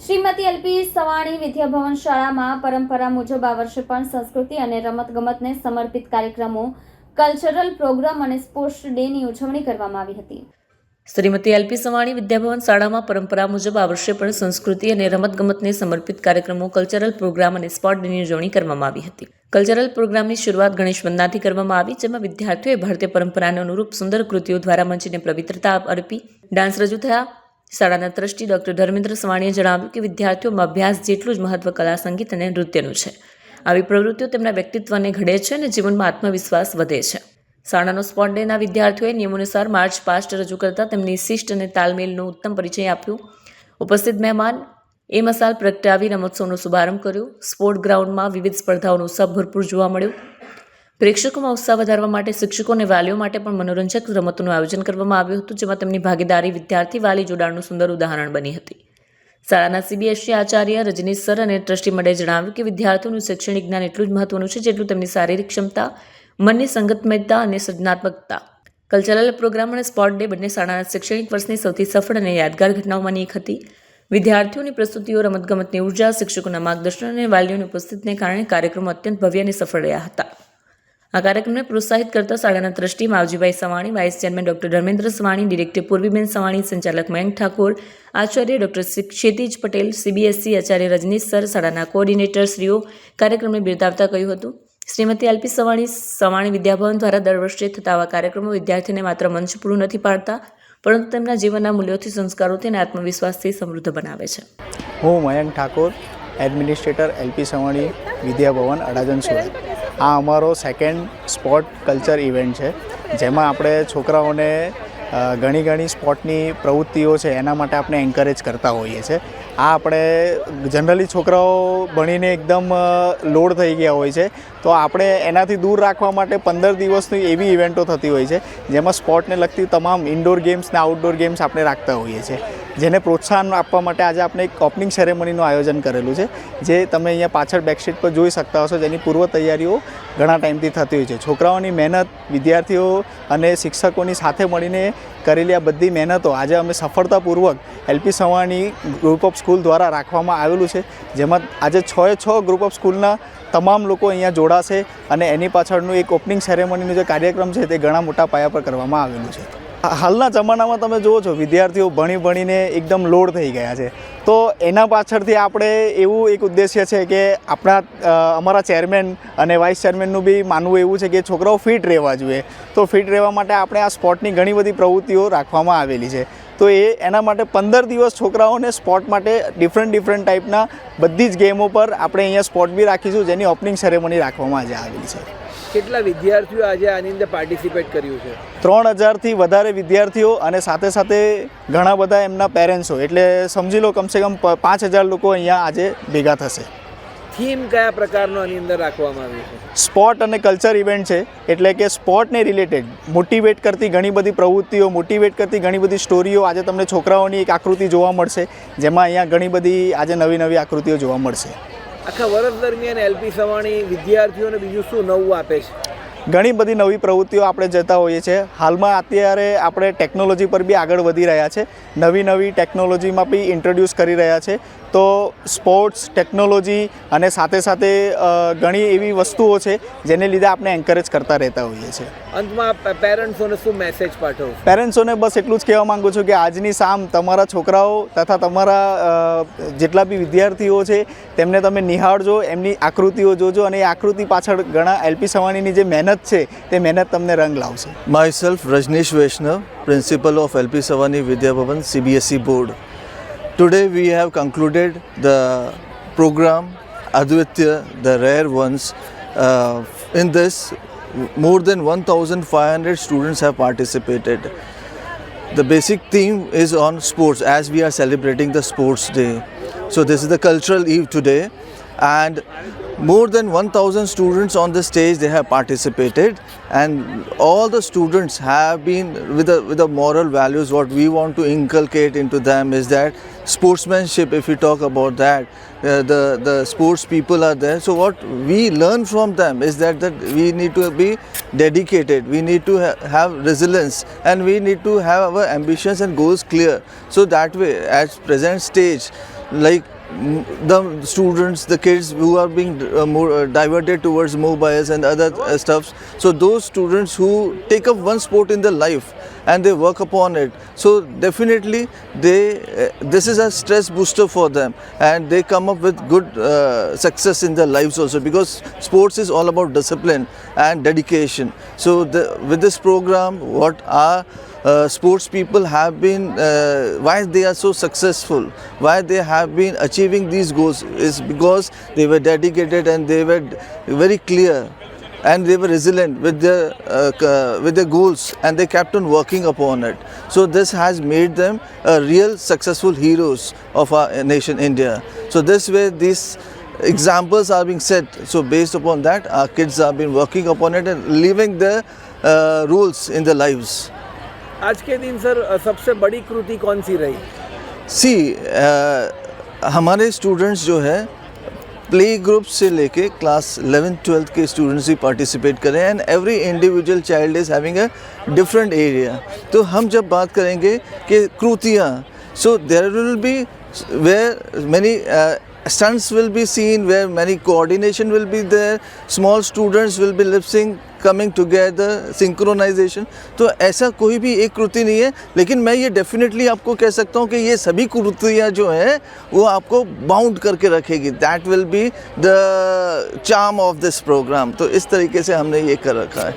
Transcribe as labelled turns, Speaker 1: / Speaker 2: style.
Speaker 1: Shrimati LP Savani Vidya Bhavan શાળામાં પરંપરા મુજબ આ વર્ષે પણ સંસ્કૃતિ અને રમતગમતને સમર્પિત કાર્યક્રમો, કલ્ચરલ પ્રોગ્રામ અને સ્પોર્ટ્સ ડેની ઉજવણી કરવામાં આવી હતી.
Speaker 2: શ્રીમતી એલપી સવાણી વિદ્યાભવન શાળામાં પરંપરા મુજબ આ વર્ષે પણ સંસ્કૃતિ અને રમતગમતને સમર્પિત કાર્યક્રમો, કલ્ચરલ પ્રોગ્રામ અને સ્પોર્ટ ડેની ઉજવણી કરવામાં આવી હતી. કલ્ચરલ પ્રોગ્રામની શરૂઆત ગણેશ વંદનાથી કરવામાં આવી, જેમાં વિદ્યાર્થીઓએ ભારતીય પરંપરાને અનુરૂપ સુંદર કૃતિઓ દ્વારા મંચને પવિત્રતા અર્પી ડાન્સ રજૂ થયા. શાળાના ટ્રસ્ટી ડોક્ટર ધર્મેન્દ્ર સવાણીએ જણાવ્યું કે વિદ્યાર્થીઓમાં અભ્યાસ જેટલું જ મહત્વ કલા, સંગીત અને નૃત્યનું છે. આવી પ્રવૃત્તિઓ તેમના વ્યક્તિત્વને ઘડે છે અને જીવનમાં આત્મવિશ્વાસ વધે છે. શાળાનો સ્પોર્ટ ડેના વિદ્યાર્થીઓએ નિયમોનુસાર માર્ચ પાસ્ટ રજૂ કરતા તેમની શિસ્ત અને તાલમેલનો ઉત્તમ પરિચય આપ્યો. ઉપસ્થિત મહેમાન મસાલ પ્રગટાવી રમોત્સવનો શુભારંભ કર્યો. સ્પોર્ટ ગ્રાઉન્ડમાં વિવિધ સ્પર્ધાઓનો ઉત્સાહ ભરપૂર જોવા મળ્યો. પ્રેક્ષકોમાં ઉત્સાહ વધારવા માટે શિક્ષકો અને વાલીઓ માટે પણ મનોરંજક રમતોનું આયોજન કરવામાં આવ્યું હતું, જેમાં તેમની ભાગીદારી વિદ્યાર્થી વાલી જોડાણનું સુંદર ઉદાહરણ બની હતી. શાળાના સીબીએસઈ આચાર્ય રજનીશ સર અને ટ્રસ્ટી મંડળે જણાવ્યું કે વિદ્યાર્થીઓનું શૈક્ષણિક જ્ઞાન એટલું જ મહત્વનું છે જેટલું તેમની શારીરિક ક્ષમતા, મનની સંગતમયતા અને સર્જનાત્મકતા. કલ્ચરલ પ્રોગ્રામ અને સ્પોર્ટ ડે બંને શાળાના શૈક્ષણિક વર્ષની સૌથી સફળ અને યાદગાર ઘટનાઓમાંની એક હતી. વિદ્યાર્થીઓની પ્રસ્તુતિઓ, રમતગમતની ઉર્જા, શિક્ષકોના માર્ગદર્શન અને વાલીઓની ઉપસ્થિતિને કારણે કાર્યક્રમો અત્યંત ભવ્ય અને સફળ રહ્યા હતા. આ કાર્યક્રમને પ્રોત્સાહિત કરતા શાળાના trustee Mavjibhai Savani, vice chairman doctor Dharmendra Savani, director Purviben Savani, સંચાલક મયંક ઠાકોર, આચાર્ય ડોક્ટર ક્ષિતિજ પટેલ, સીબીએસઈ આચાર્ય રજનીશ સર, શાળાના કોઓર્ડિનેટર શ્રીઓ કાર્યક્રમને બિરદાવતા કહ્યું હતું. શ્રીમતી એલપી સવાણી વિદ્યાભવન દ્વારા દર વર્ષે થતા આવા કાર્યક્રમો વિદ્યાર્થીને માત્ર મંચ પૂરું નથી પાડતા, પરંતુ તેમના જીવનના મૂલ્યોથી, સંસ્કારોથી અને આત્મવિશ્વાસથી સમૃદ્ધ બનાવે છે.
Speaker 3: હું મયંક ઠાકોર, એડમિનિસ્ટ્રેટર એલપી સવાણી વિદ્યાભવન અડાજણ સુરત. આ અમારો સેકન્ડ સ્પોર્ટ કલ્ચર ઇવેન્ટ છે, જેમાં આપણે છોકરાઓને ઘણી સ્પોર્ટની પ્રવૃત્તિઓ છે એના માટે આપણે એન્કરેજ કરતા હોઈએ છીએ. આ આપણે જનરલી છોકરાઓ ભણીને એકદમ લોડ થઈ ગયા હોય છે, તો આપણે એનાથી દૂર રાખવા માટે 15 દિવસની એવી ઇવેન્ટો થતી હોય છે, જેમાં સ્પોર્ટને લગતી તમામ ઇન્ડોર ગેમ્સ ને આઉટડોર ગેમ્સ આપણે રાખતા હોઈએ છીએ. જેને પ્રોત્સાહન આપવા માટે આજે આપણે એક ઓપનિંગ સેરેમનીનું આયોજન કરેલું છે, જે તમે અહીંયા પાછળ બેકશીટ પર જોઈ શકતા હશો, જેની પૂર્વ તૈયારીઓ ઘણા ટાઈમથી થતી હોય છે. છોકરાઓની મહેનત, વિદ્યાર્થીઓ અને શિક્ષકોની સાથે મળીને કરેલી આ બધી મહેનતો આજે અમે સફળતાપૂર્વક LP Savani group of school દ્વારા રાખવામાં આવેલું છે, જેમાં આજે 6 ગ્રુપ ઓફ સ્કૂલના તમામ લોકો અહીંયા જોડાશે અને એની પાછળનું એક ઓપનિંગ સેરેમનીનો જે કાર્યક્રમ છે તે ઘણા મોટા પાયા પર કરવામાં આવેલું છે. હાલના જમાનામાં તમે જુઓ છો, વિદ્યાર્થીઓ ભણીને એકદમ લોડ થઈ ગયા છે, તો એના પાછળથી આપણે એવું એક ઉદ્દેશ્ય છે કે અમારા ચેરમેન અને વાઇસ ચેરમેનનું બી માનવું એવું છે કે છોકરાઓ ફિટ રહેવા જોઈએ. તો ફિટ રહેવા માટે આપણે આ સ્પોર્ટની ઘણી બધી પ્રવૃત્તિઓ રાખવામાં આવેલી છે. તો એના માટે 15 દિવસ છોકરાઓને સ્પોર્ટ માટે ડિફરન્ટ ટાઈપના બધી જ ગેમો પર આપણે અહીંયા સ્પોર્ટ બી રાખીશું, જેની ઓપનિંગ સેરેમની રાખવામાં આજે આવેલી છે.
Speaker 4: કેટલા વિદ્યાર્થીઓ આજે આની અંદર પાર્ટિસિપેટ કર્યું છે?
Speaker 3: 3000થી વધારે વિદ્યાર્થીઓ અને સાથે ઘણા બધા એમના પેરેન્ટ્સો, એટલે સમજી લો કમસે કમ 5000 લોકો અહીંયા આજે ભેગા થશે.
Speaker 4: થીમ કયા પ્રકારનો આની અંદર રાખવામાં આવ્યું છે?
Speaker 3: સ્પોર્ટ અને કલ્ચર ઇવેન્ટ છે, એટલે કે સ્પોર્ટને રિલેટેડ મોટિવેટ કરતી ઘણી બધી પ્રવૃત્તિઓ, મોટિવેટ કરતી ઘણી બધી સ્ટોરીઓ આજે તમને છોકરાઓની એક આકૃતિ જોવા મળશે, જેમાં અહીંયા ઘણી બધી આજે નવી આકૃતિઓ જોવા મળશે.
Speaker 4: આખા વર્ષ દરમિયાન એલપી સવાણી વિદ્યાર્થીઓને બીજું શું નવું આપે છે?
Speaker 3: ઘણી બધી નવી પ્રવૃત્તિઓ આપણે જતા હોઈએ છીએ. હાલમાં અત્યારે આપણે ટેકનોલોજી પર બી આગળ વધી રહ્યા છે, નવી ટેકનોલોજીમાં બી ઇન્ટ્રોડ્યુસ કરી રહ્યા છે. તો સ્પોર્ટ્સ, ટેકનોલોજી અને સાથે ઘણી એવી વસ્તુઓ છે જેને લીધે આપણે એન્કરેજ કરતા રહેતા હોઈએ છીએ.
Speaker 4: અંતમાં પેરેન્ટ્સોને શું મેસેજ પાઠવો?
Speaker 3: પેરેન્ટ્સોને બસ એટલું જ કહેવા માગું છું કે આજની શામ તમારા છોકરાઓ તથા તમારા જેટલા બી વિદ્યાર્થીઓ છે તેમને તમે નિહાળજો, એમની આકૃતિઓ જોજો, અને એ આકૃતિ પાછળ ઘણા એલપી સવાણીની જે મહેનત છે તે મહેનત તમને રંગ લાવશે.
Speaker 5: Myself Rajneesh Vaishnav, Principal of LP Savani Vidya Bhavan CBSE Board. Today we have concluded the program Advitya, the rare ones. In this, more than 1,500 students have participated. The basic theme is on sports, as we are celebrating the sports day. So this is the cultural eve today, and more than 1,000 students on the stage, they have participated, and all the students have been with the moral values. What we want to inculcate into them is that sportsmanship, if we talk about that, the sports people are there. So what we learn from them is that we need to be dedicated, we need to have resilience, and we need to have our ambitions and goals clear. So that way, at present stage, like the students, the kids who are being more diverted towards mobiles and other stuffs. So those students who take up one sport in their life and they work upon it, so definitely this is a stress booster for them, and they come up with good success in their lives also, because sports is all about discipline and dedication. So with this program, what our sports people have been, why they are so successful, why they have been achieving these goals, is because they were dedicated and they were very clear and they were resilient with their goals, and they kept on working upon it. So this has made them real successful heroes of our nation India. So this way these examples are being set. So based upon that, our kids have been working upon it and living their rules in their lives.
Speaker 4: आज के दिन sir सबसे बड़ी कृति कौन सी रही?
Speaker 5: सी हमारे students जो है प्ले ग्रुप से लेके क्लास 11th-12th के स्टूडेंट्स भी पार्टिसिपेट करें, and every individual child is having a different area. तो हम जब बात करेंगे कि कृतियाँ, so there will be where many stunts will be seen, where many coordination will be there, small students will be lip sync, coming together, synchronization. तो ऐसा कोई भी एक कृति नहीं है, लेकिन मैं ये डेफिनेटली आपको कह सकता हूँ कि ये सभी कृतियाँ जो हैं वो आपको बाउंड करके रखेगी. That will be the charm of this programme. तो इस तरीके से हमने ये कर रखा है.